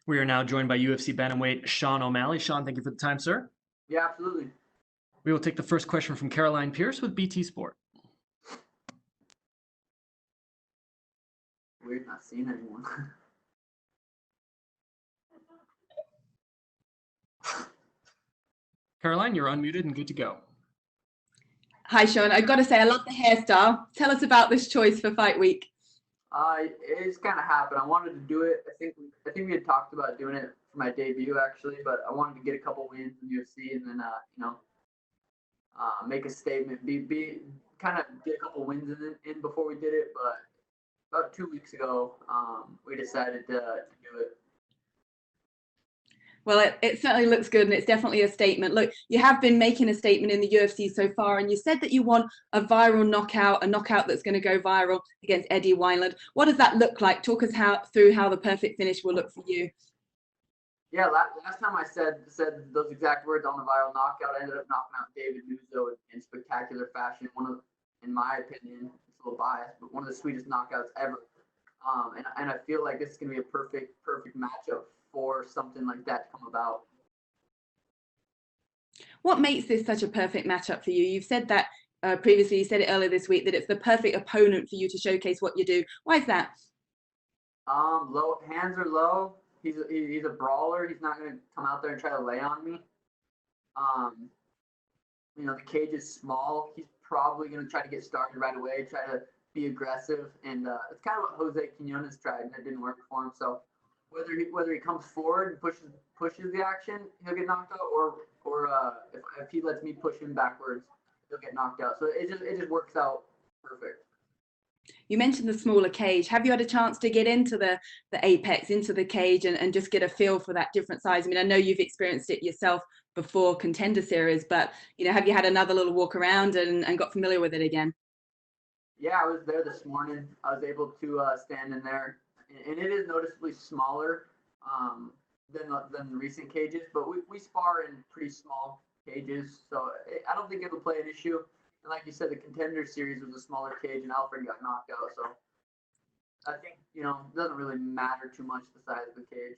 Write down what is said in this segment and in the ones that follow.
We are now joined by UFC bantamweight Sean O'Malley. Sean, thank you for the time, sir. Yeah, absolutely. We will take the first question from Caroline Pierce with BT Sport. Weird not seeing anyone. Caroline, you're unmuted and good to go. Hi, Sean. I've got to say, I love the hairstyle. Tell us about this choice for Fight Week. It's kind of happened. I wanted to do it. I think we had talked about doing it for my debut actually, but I wanted to get a couple wins in UFC and then make a statement. Be kind of get a couple wins in before we did it. But about 2 weeks ago, we decided to do it. Well, it certainly looks good, and it's definitely a statement. Look, you have been making a statement in the UFC so far, and you said that you want a viral knockout, a knockout that's going to go viral against Eddie Wineland. What does that look like? Talk us through how the perfect finish will look for you. Yeah, last time I said those exact words on the viral knockout, I ended up knocking out David Nuzzo in spectacular fashion. In my opinion, it's a little biased, but one of the sweetest knockouts ever. And I feel like this is going to be a perfect matchup for something like that to come about. What makes this such a perfect matchup for you? You've said that previously, you said it earlier this week, that it's the perfect opponent for you to showcase what you do. Why is that? Low hands are low. He's a brawler. He's not going to come out there and try to lay on me. The cage is small. He's probably going to try to get started right away, try to be aggressive, and it's kind of what Jose Quinones tried, and it didn't work for him. So whether he comes forward and pushes the action, he'll get knocked out, or if he lets me push him backwards, he'll get knocked out. So it just works out perfect. You mentioned the smaller cage. Have you had a chance to get into the apex, into the cage, and just get a feel for that different size? I mean, I know you've experienced it yourself before Contender Series, but have you had another little walk around and got familiar with it again? Yeah, I was there this morning. I was able to stand in there, and it is noticeably smaller than the recent cages, but we spar in pretty small cages, so I don't think it'll play an issue. And like you said, the Contender Series was a smaller cage, and Alfred got knocked out, so I think it doesn't really matter too much the size of the cage.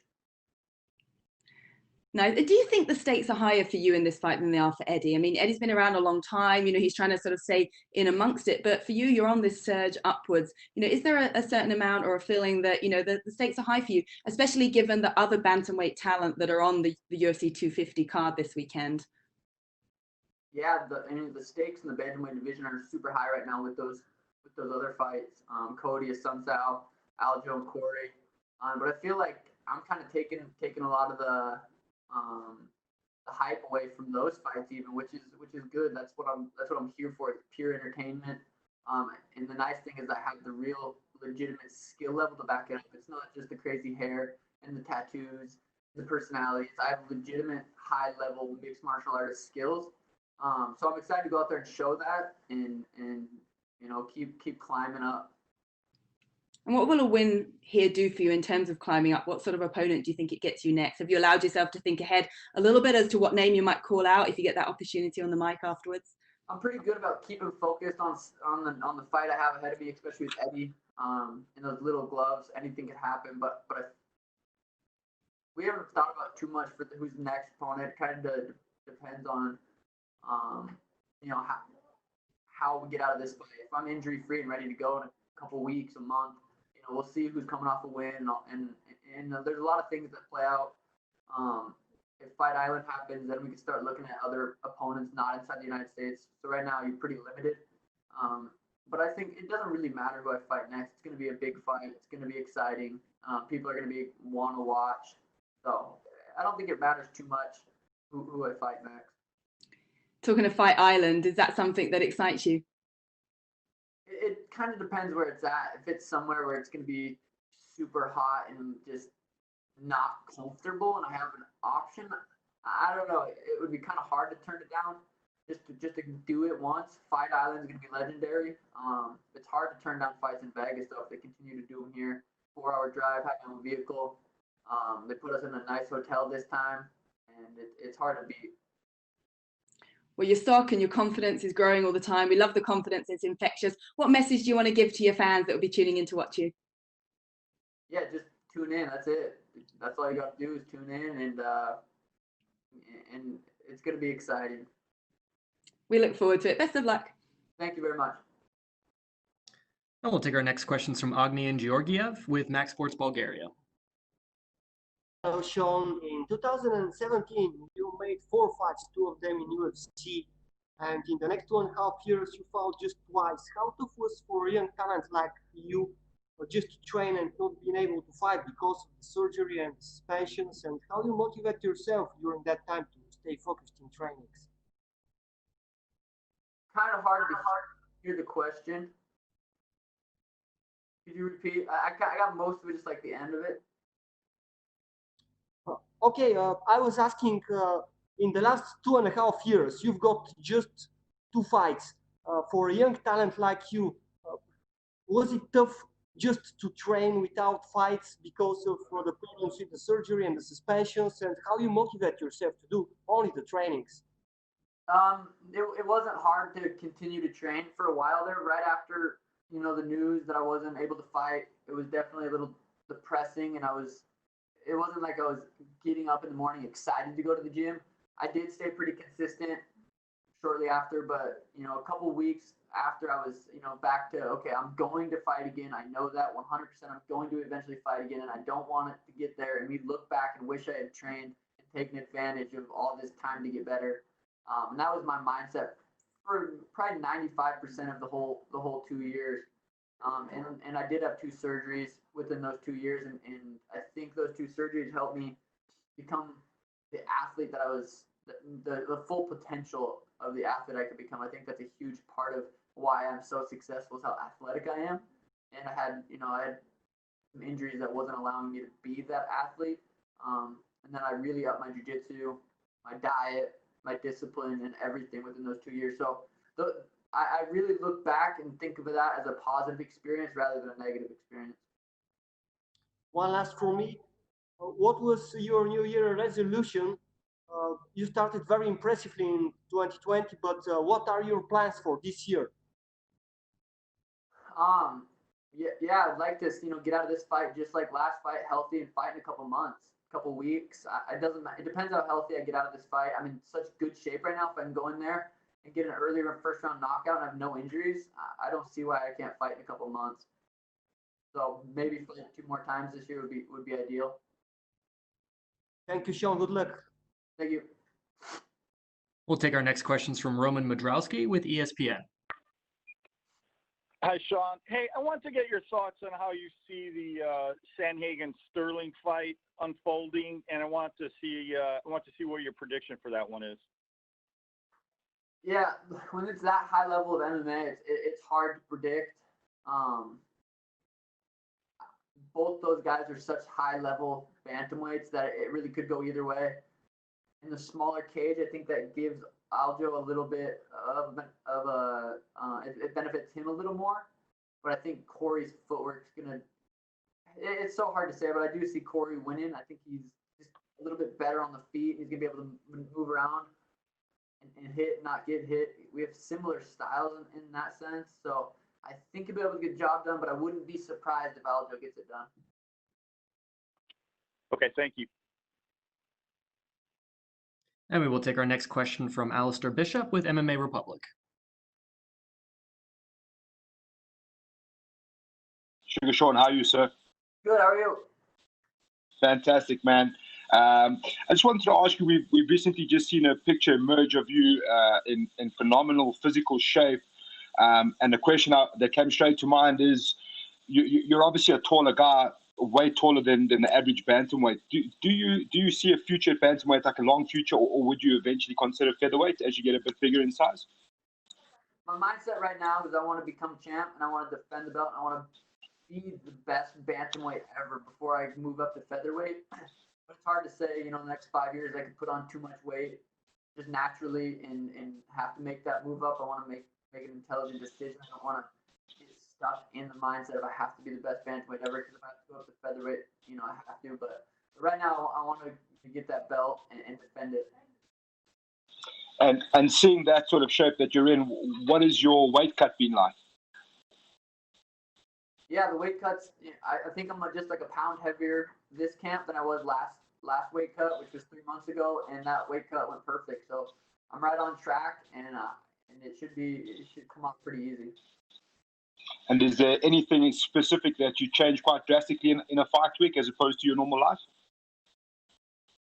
Now, do you think the stakes are higher for you in this fight than they are for Eddie? I mean, Eddie's been around a long time. He's trying to sort of stay in amongst it. But for you, you're on this surge upwards. Is there a certain amount or a feeling that, the stakes are high for you, especially given the other bantamweight talent that are on the UFC 250 card this weekend? Yeah, the stakes in the bantamweight division are super high right now with those other fights. Cody, Assunção, Aljo, and Corey. But I feel like I'm kind of taking a lot of the hype away from those fights, even, which is good. That's what I'm here for. It's pure entertainment. And the nice thing is I have the real legitimate skill level to back it up. It's not just the crazy hair and the tattoos, the personalities. I have legitimate high level mixed martial artist skills. So I'm excited to go out there and show that and keep climbing up. And what will a win here do for you in terms of climbing up? What sort of opponent do you think it gets you next? Have you allowed yourself to think ahead a little bit as to what name you might call out if you get that opportunity on the mic afterwards? I'm pretty good about keeping focused on the fight I have ahead of me, especially with Eddie. In those little gloves, anything could happen. But we haven't thought about too much for who's the next opponent. It kind of depends on how we get out of this fight. If I'm injury free and ready to go in a couple weeks, a month, we'll see who's coming off a win, and there's a lot of things that play out. If Fight Island happens, then we can start looking at other opponents not inside the United States. So right now you're pretty limited. But I think it doesn't really matter who I fight next. It's going to be a big fight. It's going to be exciting. People are going to want to watch. So I don't think it matters too much who I fight next. Talking of Fight Island, is that something that excites you? It kind of depends where it's at. If it's somewhere where it's going to be super hot and just not comfortable and I have an option, I don't know. It would be kind of hard to turn it down just to do it once. Fight Island is going to be legendary. It's hard to turn down fights in Vegas, though, if they continue to do them here. 4-hour drive, have my own vehicle. They put us in a nice hotel this time, and it's hard to beat. Well, your stock and your confidence is growing all the time. We love the confidence. It's infectious. What message do you want to give to your fans that will be tuning in to watch you? Yeah, just tune in. That's it. that's all you got to do is tune in, and it's going to be exciting. We look forward to it. Best of luck. Thank you very much. And we'll take our next questions from Agnian Georgiev with Max Sports Bulgaria. Hello, Sean. In 2017, you made 4 fights, 2 of them in UFC, and in the next 2.5 years, you fought just twice. How tough was for a young talent like you just to train and not being able to fight because of the surgery and suspensions, and how you motivate yourself during that time to stay focused in trainings? Kind of hard to hear the question. Could you repeat? I got most of it, just like the end of it. Okay, I was asking, in the last 2.5 years, you've got just 2 fights. For a young talent like you, was it tough just to train without fights because of the problems with the surgery and the suspensions, and how you motivate yourself to do only the trainings? It wasn't hard to continue to train for a while there. Right after, the news that I wasn't able to fight, it was definitely a little depressing, and it wasn't like I was getting up in the morning excited to go to the gym. I did stay pretty consistent shortly after, but, a couple weeks after I was, back to, okay, I'm going to fight again. I know that 100% I'm going to eventually fight again, and I don't want it to get there and me look back and wish I had trained and taken advantage of all this time to get better. And that was my mindset for probably 95% of the whole 2 years. And I did have 2 surgeries within those 2 years, and I think those 2 surgeries helped me become the athlete that I was, the full potential of the athlete I could become. I think that's a huge part of why I'm so successful, is how athletic I am. And I had some injuries that wasn't allowing me to be that athlete. And then I really upped my jiu-jitsu, my diet, my discipline, and everything within those 2 years. So I really look back and think of that as a positive experience rather than a negative experience. One last for me. What was your New Year resolution? You started very impressively in 2020, but what are your plans for this year? Yeah, I'd like to, get out of this fight just like last fight, healthy, and fight in a couple months, couple weeks. It doesn't matter. It depends how healthy I get out of this fight. I'm in such good shape right now. If I can go in there and get an earlier first round knockout and have no injuries, I don't see why I can't fight in a couple months. So maybe fight 2 more times this year would be ideal. Thank you, Sean. Good luck. Thank you. We'll take our next questions from Roman Modrowski with ESPN. Hi, Sean. Hey, I want to get your thoughts on how you see the Sandhagen-Sterling fight unfolding, and I want to see what your prediction for that one is. Yeah, when it's that high level of MMA, it's hard to predict. Both those guys are such high level bantamweights that it really could go either way. In the smaller cage, I think that gives Aljo a little bit of it benefits him a little more. But I think Corey's footwork's it's so hard to say, but I do see Corey winning. I think he's just a little bit better on the feet. He's gonna be able to move around and hit, not get hit. We have similar styles in that sense. So I think he'll be able to get the job done, but I wouldn't be surprised if Aljo gets it done. Okay, thank you. And we will take our next question from Alistair Bishop with MMA Republic. Sugar Sean, how are you, sir? Good, how are you? Fantastic, man. I just wanted to ask you, we've recently just seen a picture emerge of you in phenomenal physical shape. And the question that came straight to mind is, you're obviously a taller guy, way taller than the average bantamweight. Do you see a future at bantamweight, like a long future, or would you eventually consider featherweight as you get a bit bigger in size? My mindset right now is I want to become champ, and I want to defend the belt, and I want to be the best bantamweight ever before I move up to featherweight. But it's hard to say, in the next 5 years I could put on too much weight just naturally and have to make that move up. I want to make an intelligent decision. I don't want to get stuck in the mindset of I have to be the best bantamweight ever, because if I have to go up to featherweight, I have to. But right now I want to get that belt and defend it. And seeing that sort of shape that you're in, what is your weight cut been like? Yeah, the weight cuts. I think I'm just like a pound heavier this camp than I was last weight cut, which was 3 months ago, and that weight cut went perfect. So I'm right on track, and it should come off pretty easy. And is there anything specific that you change quite drastically in a fight week as opposed to your normal life?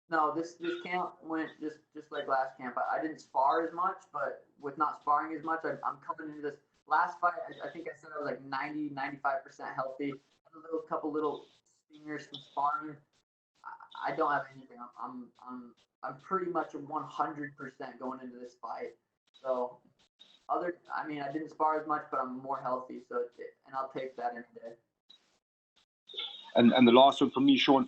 No, this camp went just like last camp. I didn't spar as much, but with not sparring as much, I'm coming into this last fight. I think I said I was like 90-95% healthy. A couple little stingers from sparring. I don't have anything. I'm pretty much 100% going into this fight. So I mean, I didn't spar as much, but I'm more healthy. And I'll take that any day. And the last one from me, Sean,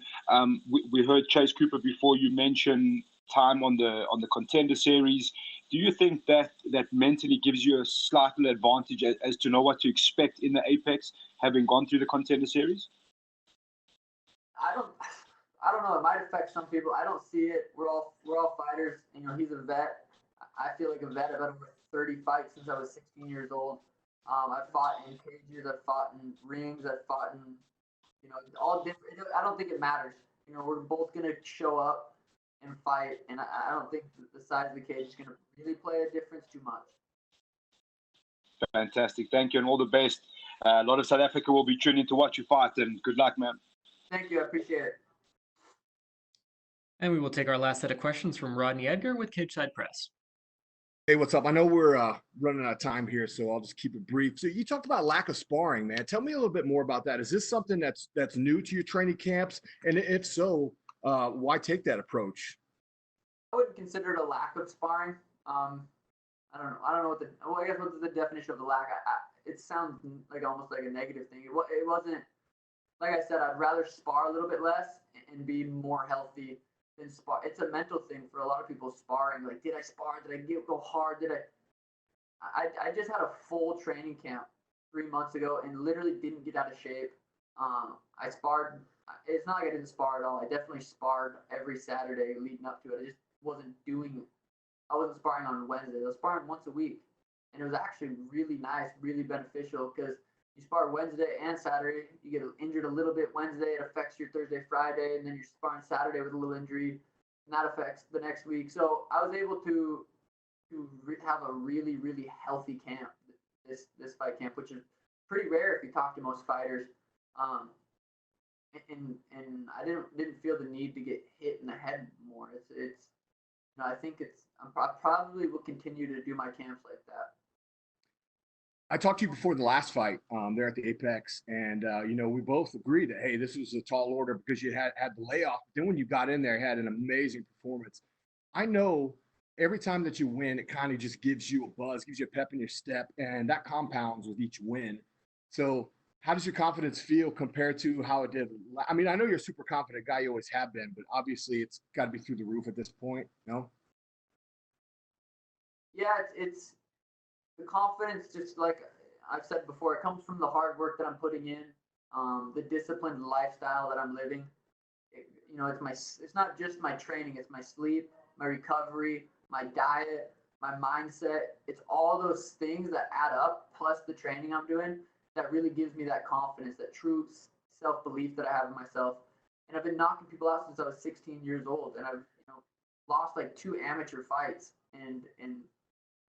we heard Chase Cooper before. You mentioned time on the Contender Series. Do you think that mentally gives you a slight little advantage as to know what to expect in the Apex, having gone through the Contender Series? I don't know. It might affect some people. I don't see it. We're all fighters. He's a vet. I feel like a vet. I've had over 30 fights since I was 16 years old. I've fought in cages. I've fought in rings. I've fought in all different. I don't think it matters. We're both gonna show up and fight, and I don't think the size of the cage is gonna really play a difference too much. Fantastic, thank you, and all the best. A lot of South Africa will be tuning to watch you fight, and good luck, man. Thank you, I appreciate it. And we will take our last set of questions from Rodney Edgar with Cageside Press. Hey, what's up? I know we're running out of time here, so I'll just keep it brief. So you talked about lack of sparring, man. Tell me a little bit more about that. Is this something that's new to your training camps? And if so, why take that approach? I wouldn't consider it a lack of sparring. I don't know I guess what's the definition of the lack? It sounds like almost like a negative thing. It wasn't. Like I said, I'd rather spar a little bit less and be more healthy than spar. It's a mental thing for a lot of people sparring. Like, did I spar? Did I go hard? I just had a full training camp 3 months ago and literally didn't get out of shape. I sparred. It's not like I didn't spar at all. I definitely sparred every Saturday leading up to it. I just wasn't doing. I wasn't sparring on Wednesday. I was sparring once a week, and it was actually really nice, really beneficial because you spar Wednesday and Saturday, you get injured a little bit Wednesday, it affects your Thursday, Friday, and then you're sparring Saturday with a little injury, and that affects the next week. So I was able to have a really, really healthy camp, this fight camp, which is pretty rare if you talk to most fighters. And I didn't feel the need to get hit in the head more. I think I probably will continue to do my camps like that. I talked to you before the last fight there at the Apex, and we both agreed that, hey, this was a tall order because you had the layoff. But then when you got in there, you had an amazing performance. I know every time that you win, it kind of just gives you a buzz, gives you a pep in your step, and that compounds with each win. So how does your confidence feel compared to how it did? I mean, I know you're a super confident guy, you always have been, but obviously it's got to be through the roof at this point, no? Yeah, it's the confidence, just like I've said before, it comes from the hard work that I'm putting in, the disciplined lifestyle that I'm living. It's not just my training, it's my sleep, my recovery, my diet, my mindset. It's all those things that add up, plus the training I'm doing, that really gives me that confidence, that true self-belief that I have in myself. And I've been knocking people out since I was 16 years old, and I've lost like 2 amateur fights, and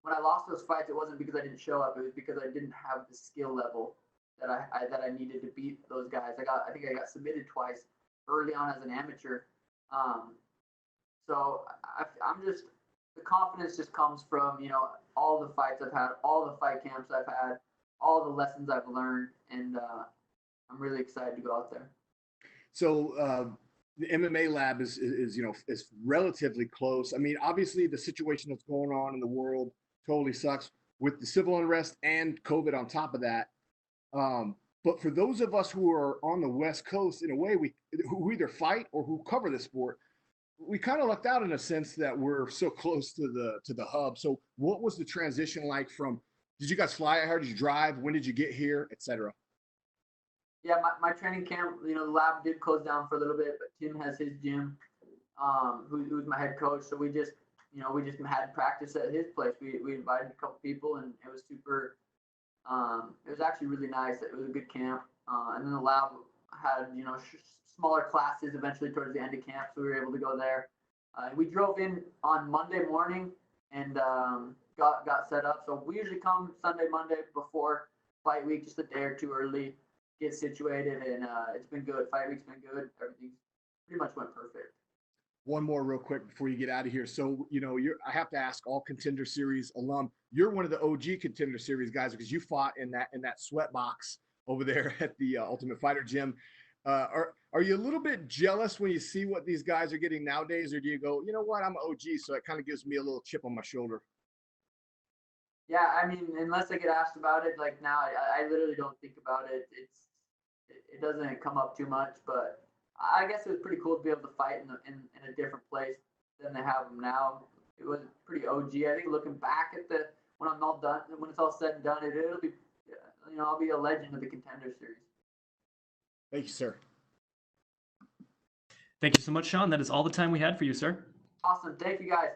when I lost those fights, it wasn't because I didn't show up. It was because I didn't have the skill level that I needed to beat those guys. I think I got submitted twice early on as an amateur. So I'm just, the confidence just comes from all the fights I've had, all the fight camps I've had, all the lessons I've learned, and I'm really excited to go out there. So the MMA lab is relatively close. I mean, obviously the situation that's going on in the world totally sucks with the civil unrest and COVID on top of that. But for those of us who are on the West Coast, in a way, who either fight or who cover the sport, we kind of lucked out in a sense that we're so close to the hub. So what was the transition like from, did you guys fly out here? Did you drive? When did you get here, et cetera? Yeah, my training camp, the lab did close down for a little bit, but Tim has his gym, who's my head coach. So we just had practice at his place. We invited a couple people, and it was super. It was actually really nice. It was a good camp. And then the lab had, smaller classes eventually towards the end of camp, so we were able to go there. We drove in on Monday morning and got set up. So we usually come Sunday, Monday before fight week, just a day or two early, get situated, and it's been good. Fight week's been good. Everything pretty much went perfect. One more real quick before you get out of here. So, I have to ask all Contender Series alum, you're one of the OG Contender Series guys because you fought in that sweat box over there at the Ultimate Fighter gym. Are you a little bit jealous when you see what these guys are getting nowadays, or do you go, you know what, I'm an OG, so it kind of gives me a little chip on my shoulder? Yeah, I mean, unless I get asked about it, like now, I literally don't think about it. It doesn't come up too much, but I guess it was pretty cool to be able to fight in a different place than they have them now. It was pretty OG. I think looking back at when I'm all done, when it's all said and done, it'll be, I'll be a legend of the Contender Series. Thank you, sir. Thank you so much, Sean. That is all the time we had for you, sir. Awesome. Thank you, guys.